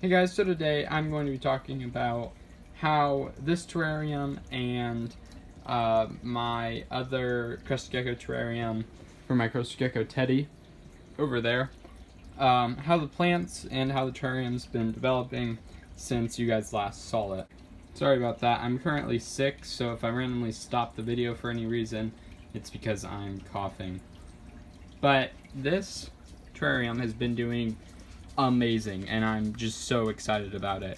Hey guys, so today I'm going to be talking about how this terrarium and my other Crested Gecko terrarium for my Crested Gecko Teddy over there, how the plants and how the terrarium's been developing since you guys last saw it. Sorry about that, I'm currently sick, so if I randomly stop the video for any reason, it's because I'm coughing. But this terrarium has been doing amazing, and I'm just so excited about it.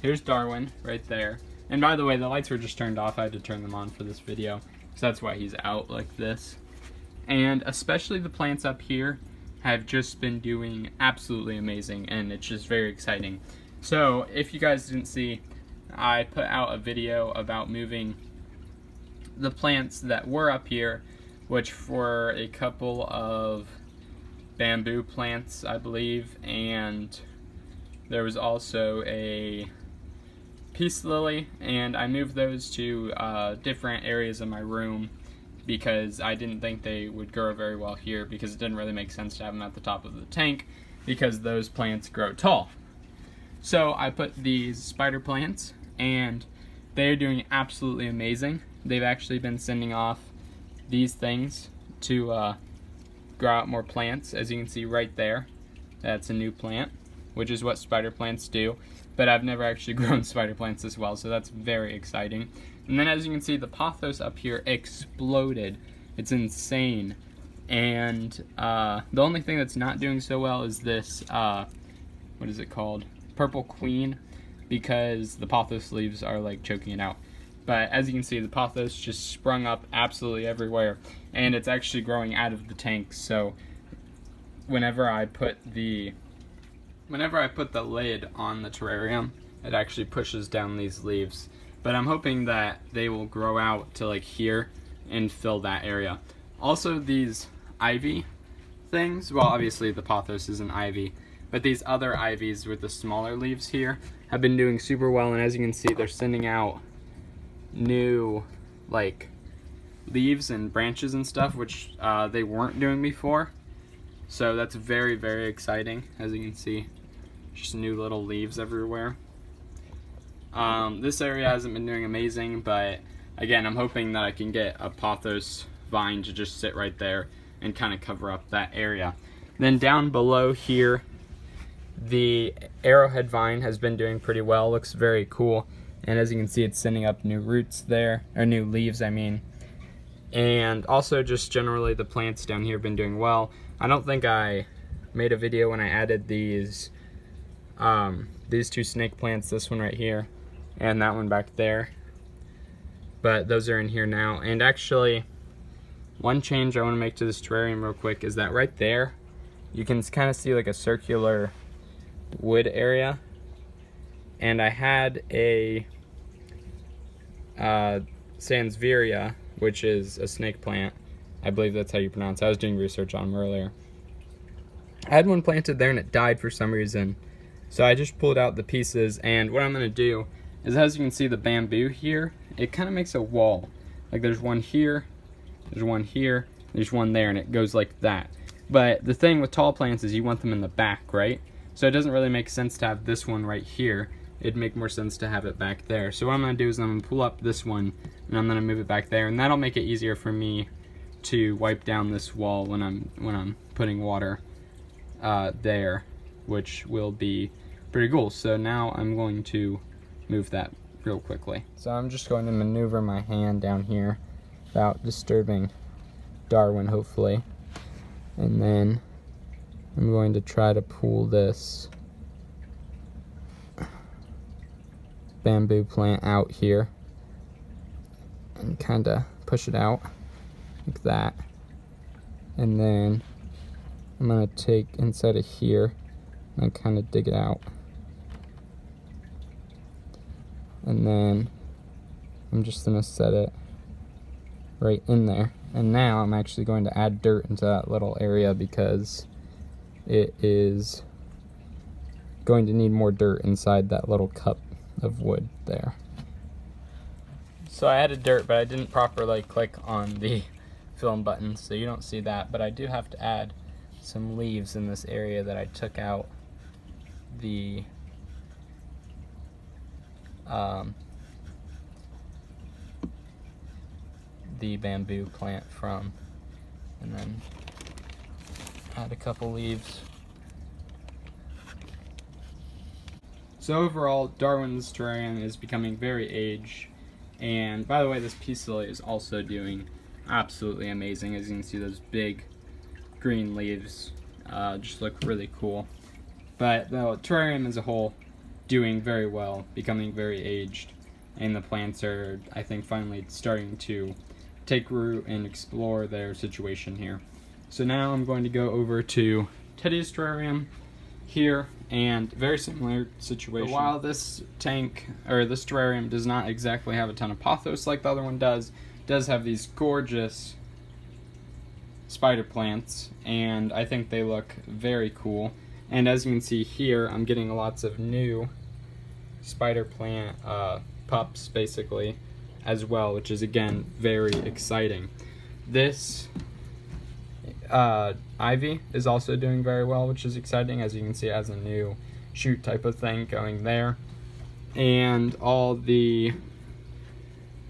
Here's Darwin right there, and by the way, the lights were just turned off. I had to turn them on for this video, so that's why he's out like this. And especially the plants up here have just been doing absolutely amazing, and it's just very exciting. So if you guys didn't see, I put out a video about moving the plants that were up here, which were a couple of bamboo plants, I believe, and there was also a peace lily, and I moved those to different areas of my room because I didn't think they would grow very well here, because it didn't really make sense to have them at the top of the tank because those plants grow tall. So I put these spider plants, and they're doing absolutely amazing. They've actually been sending off these things to grow out more plants. As you can see right there, that's a new plant, which is what spider plants do, but I've never actually grown spider plants as well, so that's very exciting. And then as you can see, the pothos up here exploded. It's insane. And the only thing that's not doing so well is this, what is it called? Purple Queen, because the pothos leaves are like choking it out. But as you can see, the pothos just sprung up absolutely everywhere, and it's actually growing out of the tank. So whenever I put the lid on the terrarium, it actually pushes down these leaves. But I'm hoping that they will grow out to like here and fill that area. Also, these ivy things, well, obviously the pothos is an ivy, but these other ivies with the smaller leaves here have been doing super well, and as you can see, they're sending out new like leaves and branches and stuff, which they weren't doing before. So that's very, very exciting. As you can see, just new little leaves everywhere. This area hasn't been doing amazing, but again, I'm hoping that I can get a pothos vine to just sit right there and kind of cover up that area. Then down below here, the arrowhead vine has been doing pretty well. Looks very cool. And as you can see, it's sending up new roots there, or new leaves, I mean. And also just generally the plants down here have been doing well. I don't think I made a video when I added these two snake plants, this one right here, and that one back there. But those are in here now. And actually, one change I want to make to this terrarium real quick is that right there, you can kind of see like a circular wood area. And I had a Sansevieria, which is a snake plant. I believe that's how you pronounce it. I was doing research on them earlier. I had one planted there and it died for some reason. So I just pulled out the pieces, and what I'm going to do is, as you can see the bamboo here, it kind of makes a wall. Like there's one here, there's one here, there's one there, and it goes like that. But the thing with tall plants is you want them in the back, right? So it doesn't really make sense to have this one right here. It'd make more sense to have it back there. So what I'm going to do is I'm going to pull up this one, and I'm going to move it back there, and that'll make it easier for me to wipe down this wall when I'm putting water there, which will be pretty cool. So now I'm going to move that real quickly. So I'm just going to maneuver my hand down here without disturbing Darwin, hopefully. And then I'm going to try to pull this bamboo plant out here and kind of push it out like that. And then I'm going to take inside of here and kind of dig it out. And then I'm just going to set it right in there. And now I'm actually going to add dirt into that little area because it is going to need more dirt inside that little cup of wood there. So I added dirt, but I didn't properly click on the film button, so you don't see that, but I do have to add some leaves in this area that I took out the the bamboo plant from, and then add a couple leaves. So overall, Darwin's terrarium is becoming very aged, and by the way, this peace lily is also doing absolutely amazing. As you can see, those big green leaves just look really cool. But the terrarium as a whole doing very well, becoming very aged, and the plants are, I think, finally starting to take root and explore their situation here. So now I'm going to go over to Teddy's terrarium here, and very similar situation. But while this tank, or this terrarium, does not exactly have a ton of pothos like the other one does have these gorgeous spider plants, and I think they look very cool. And as you can see here, I'm getting lots of new spider plant pups, basically, as well, which is, again, very exciting. This ivy is also doing very well, which is exciting. As you can see, it has a new shoot type of thing going there. And all the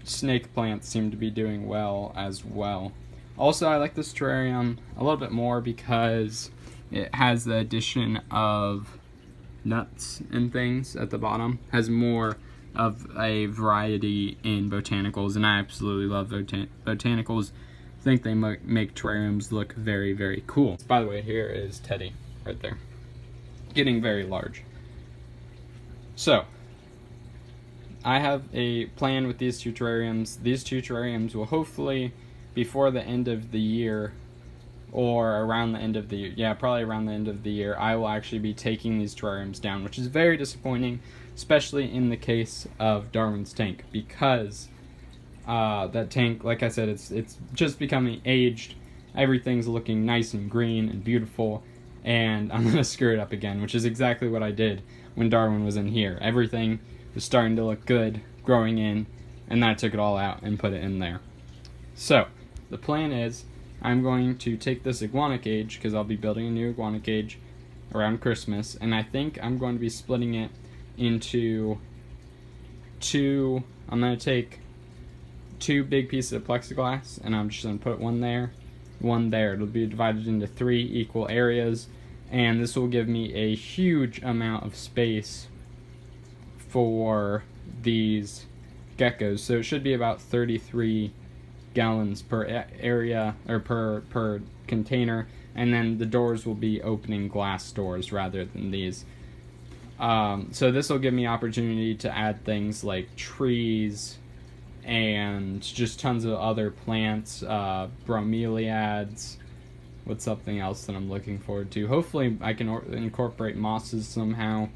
snake plants seem to be doing well as well. Also, I like this terrarium a little bit more because it has the addition of nuts and things at the bottom. Has more of a variety in botanicals, and I absolutely love botanicals. I think they make terrariums look very, very cool. By the way, here is Teddy right there, getting very large. So I have a plan with these two terrariums. These two terrariums will hopefully, before the end of the year, or around the end of the year, yeah, probably around the end of the year, I will actually be taking these terrariums down, which is very disappointing, especially in the case of Darwin's tank, because that tank, like I said, it's just becoming aged. Everything's looking nice and green and beautiful, and I'm gonna screw it up again, which is exactly what I did when Darwin was in here. Everything was starting to look good, growing in, and then I took it all out and put it in there. So the plan is, I'm going to take this iguana cage, because I'll be building a new iguana cage around Christmas, and I think I'm going to be splitting it into two. I'm going to take two big pieces of plexiglass, and I'm just going to put one there, one there. It'll be divided into 3 equal areas, and this will give me a huge amount of space for these geckos. So it should be about 33 gallons per area, or per container, and then the doors will be opening glass doors rather than these. So this will give me opportunity to add things like trees and just tons of other plants, bromeliads. What's something else that I'm looking forward to? Hopefully I can incorporate mosses somehow.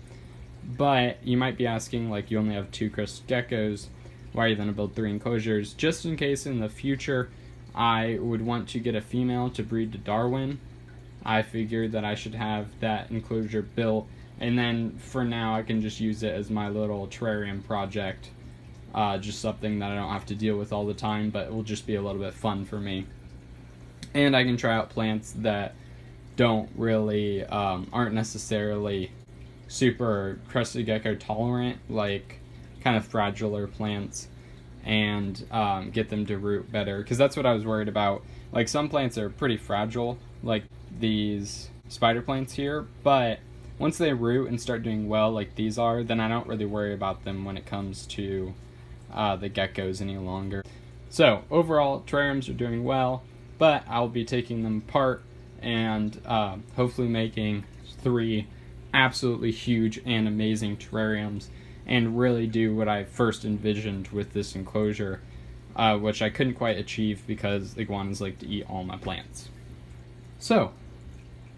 But you might be asking, like, you only have 2 crested geckos, why are you going to build 3 enclosures? Just in case in the future I would want to get a female to breed to Darwin, I figured that I should have that enclosure built, and then for now I can just use it as my little terrarium project, just something that I don't have to deal with all the time, but it will just be a little bit fun for me. And I can try out plants that don't really, aren't necessarily super crested gecko tolerant, like kind of fragiler plants, and get them to root better, because that's what I was worried about. Like, some plants are pretty fragile, like these spider plants here, but once they root and start doing well like these are, then I don't really worry about them when it comes to the geckos any longer. So overall, terrariums are doing well, but I'll be taking them apart and hopefully making 3 absolutely huge and amazing terrariums, and really do what I first envisioned with this enclosure, which I couldn't quite achieve because iguanas like to eat all my plants. So,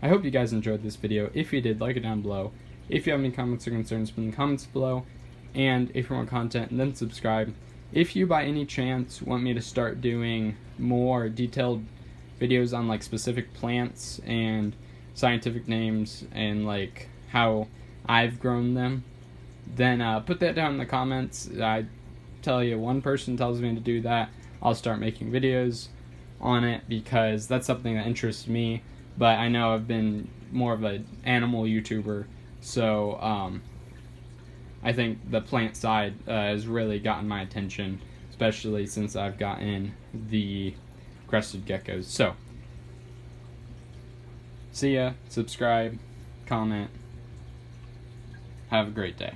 I hope you guys enjoyed this video. If you did, like it down below. If you have any comments or concerns, put in the comments below. And if you want content, then subscribe. If you by any chance want me to start doing more detailed videos on like specific plants and scientific names and like how I've grown them, then put that down in the comments. I tell you, one person tells me to do that, I'll start making videos on it, because that's something that interests me. But I know I've been more of an animal YouTuber, so I think the plant side has really gotten my attention, especially since I've gotten the Crested Geckos. So, see ya, subscribe, comment, have a great day.